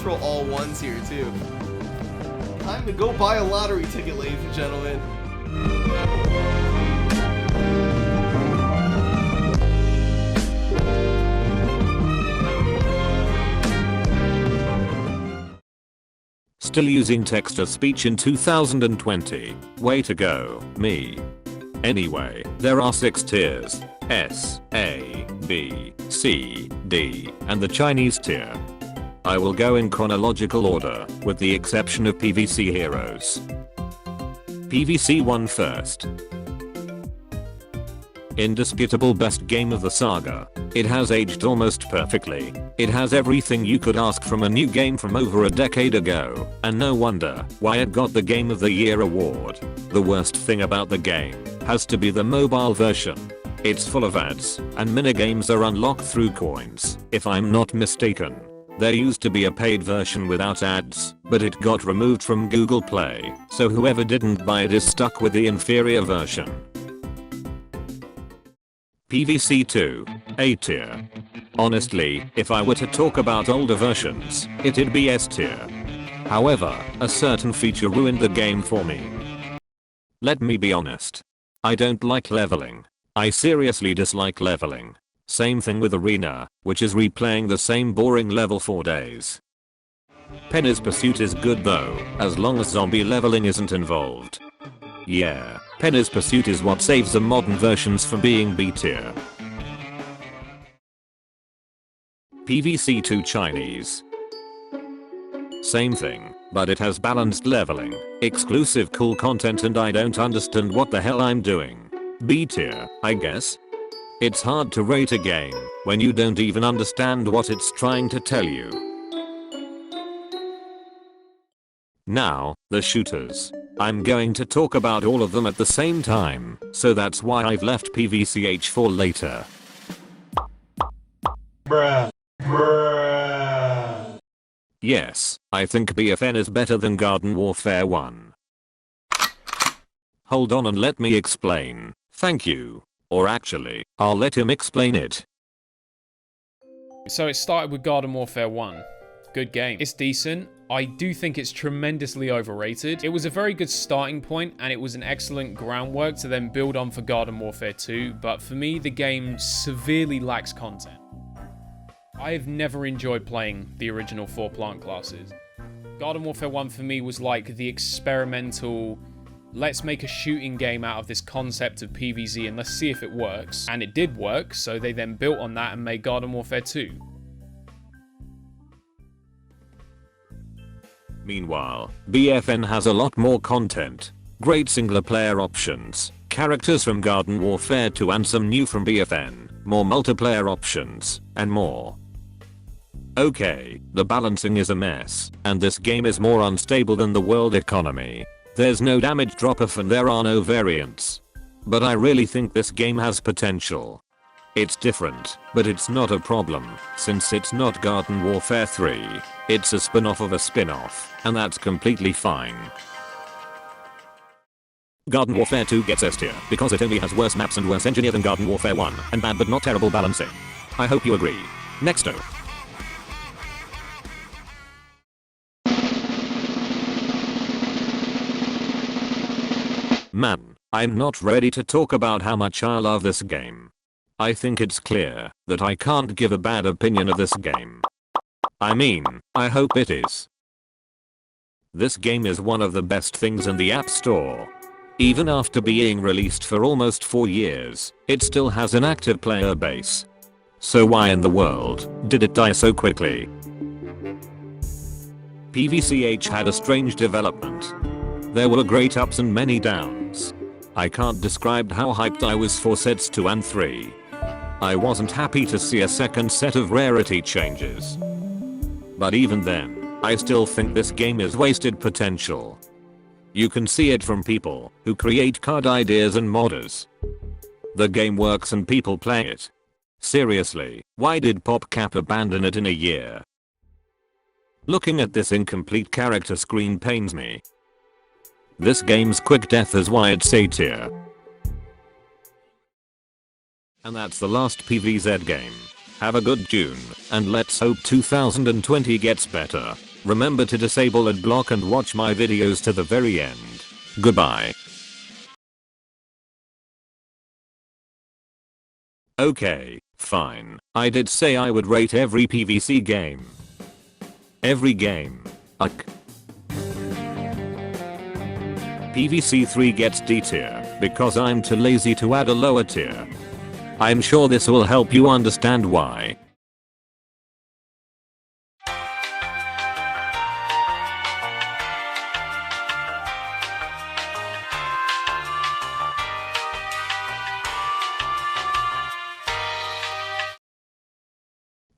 roll all ones here too. Time to go buy a lottery ticket, ladies and gentlemen. Still using text-to-speech in 2020. Way to go, me. Anyway, there are 6 tiers. S, A, B, C, D, and the Chinese tier. I will go in chronological order, with the exception of PvZ Heroes. PvZ 1 first. Indisputable best game of the saga. It has aged almost perfectly. It has everything you could ask from a new game from over a decade ago, and no wonder why it got the Game of the Year award. The worst thing about the game has to be the mobile version. It's full of ads, and minigames are unlocked through coins, if I'm not mistaken. There used to be a paid version without ads, but it got removed from Google Play, so whoever didn't buy it is stuck with the inferior version. PvZ 2, A tier. Honestly, if I were to talk about older versions, it'd be S tier. However, a certain feature ruined the game for me. Let me be honest. I don't like leveling. I seriously dislike leveling. Same thing with Arena, which is replaying the same boring level for days. Penny's Pursuit is good though, as long as zombie leveling isn't involved. Yeah, Penny's Pursuit is what saves the modern versions from being B tier. PvZ 2 Chinese. Same thing, but it has balanced leveling, exclusive cool content, and I don't understand what the hell I'm doing. B tier, I guess? It's hard to rate a game when you don't even understand what it's trying to tell you. Now, the shooters. I'm going to talk about all of them at the same time, so that's why I've left PvZH for later. Bruh. Bruh. Yes, I think BFN is better than Garden Warfare 1. Hold on and let me explain. Thank you. Or actually, I'll let him explain it. So it started with Garden Warfare 1. Good game. It's decent. I do think it's tremendously overrated. It was a very good starting point, and it was an excellent groundwork to then build on for Garden Warfare 2, but for me, the game severely lacks content. I have never enjoyed playing the original 4 plant classes. Garden Warfare 1 for me was like the experimental, let's make a shooting game out of this concept of PvZ and let's see if it works. And it did work, so they then built on that and made Garden Warfare 2. Meanwhile, BFN has a lot more content, great single player options, characters from Garden Warfare 2 and some new from BFN, more multiplayer options, and more. Okay, the balancing is a mess, and this game is more unstable than the world economy. There's no damage drop-off and there are no variants. But I really think this game has potential. It's different, but it's not a problem, since it's not Garden Warfare 3. It's a spin-off of a spin-off, and that's completely fine. Garden Warfare 2 gets S tier because it only has worse maps and worse engineer than Garden Warfare 1, and bad but not terrible balancing. I hope you agree. Nexto. Man, I'm not ready to talk about how much I love this game. I think it's clear that I can't give a bad opinion of this game. I mean, I hope it is. This game is one of the best things in the App Store. Even after being released for almost 4 years, it still has an active player base. So why in the world did it die so quickly? PvZH had a strange development. There were great ups and many downs. I can't describe how hyped I was for sets 2 and 3. I wasn't happy to see a second set of rarity changes. But even then, I still think this game is wasted potential. You can see it from people who create card ideas and modders. The game works and people play it. Seriously, why did PopCap abandon it in a year? Looking at this incomplete character screen pains me. This game's quick death is why it's A tier. And that's the last PvZ game. Have a good June, and let's hope 2020 gets better. Remember to disable adblock and watch my videos to the very end. Goodbye. Okay, fine. I did say I would rate every PvC game. Every game. Ugh. PvC 3 gets D tier because I'm too lazy to add a lower tier. I'm sure this will help you understand why.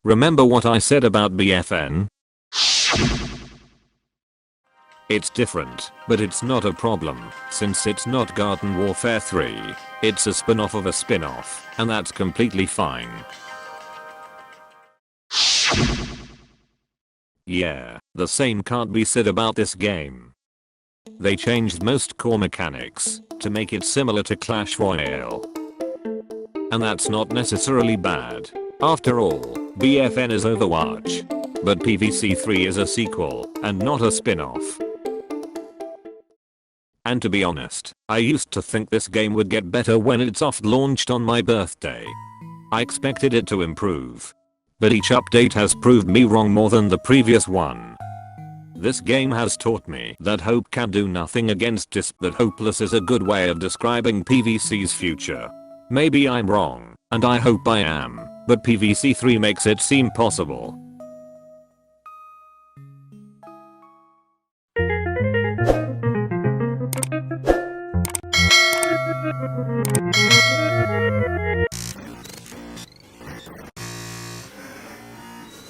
Remember what I said about BFN? It's different, but it's not a problem, since it's not Garden Warfare 3. It's a spin-off of a spin-off, and that's completely fine. Yeah, the same can't be said about this game. They changed most core mechanics to make it similar to Clash Royale. And that's not necessarily bad. After all, BFN is Overwatch. But PvC 3 is a sequel, and not a spin-off. And to be honest, I used to think this game would get better when it soft launched on my birthday. I expected it to improve. But each update has proved me wrong more than the previous one. This game has taught me that hope can do nothing against despair. That hopeless is a good way of describing PvC's future. Maybe I'm wrong, and I hope I am, but PvC 3 makes it seem possible.